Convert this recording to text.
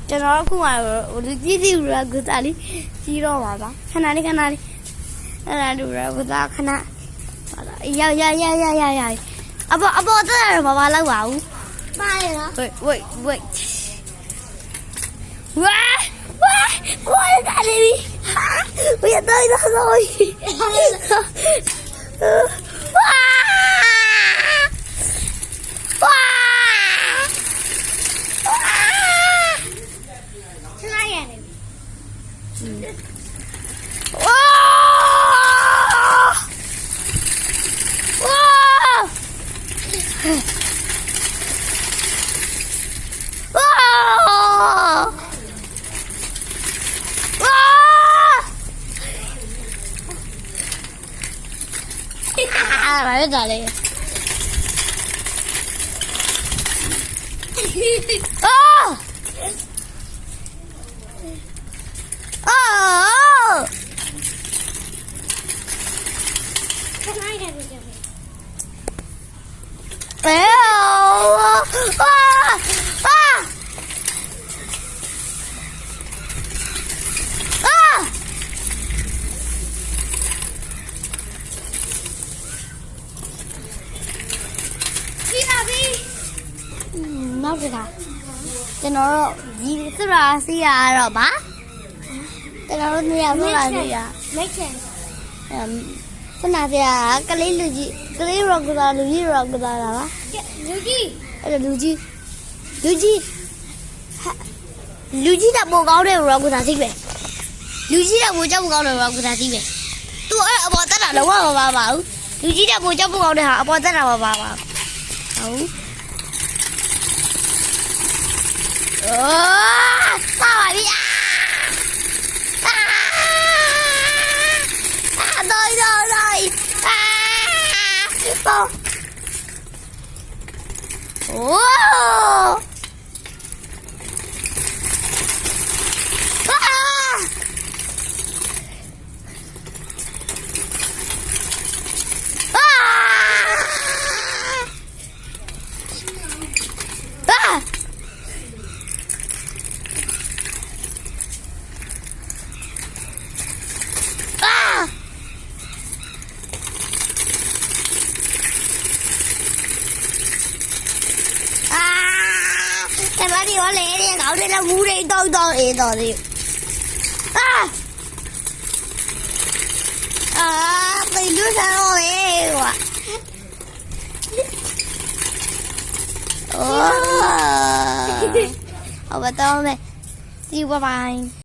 ကျွန်တော်အခုမှလူကြီးစီရကစားလေးကြီးတော့ပါပါခဏလေးအဲ့ဒါလူရကစားခဏရအပေါ်တက်ရဘာလောက်ပါဘူးပါရနော် wait wait ဝါကိုယ်ကလေးဘယ်တော့တော့ဝါဘာလဲဒါလေးနောက်တစ်ခါကျွန်တော်တို့ဒီစရာစီးရတော့ဗာကျွန်တော်တို့နေရာမှာစီးရမိတ်ချင်ခဏပြကလေးလူကြီးကလေးရောကစားလူကြီးရောကစားတာပါလူကြီးအဲ့လူကြီးကပိုကောင်းတယ်ရောကစားသိပဲလူကြီးကပိုကြောက်ပိုကောင်းတယ်ရောကစားသိပဲသူအဲ့အပေါ်တက်တာလုံးဝမပါဘူးလူကြီးကပိုကြောက်ပိုကောင်းတဲ့ဟာအပေါ်တက်တာမပါပါဟုတ်ပါပါဗျာတော်โอ้แต่ว่าที่ว่าเละเนี่ยเขาได้แล้วมูได้ต้องเองต่อดิตีด้วยฉันเองว่ะโอ้เอาไปต้องเลยsee you bye bye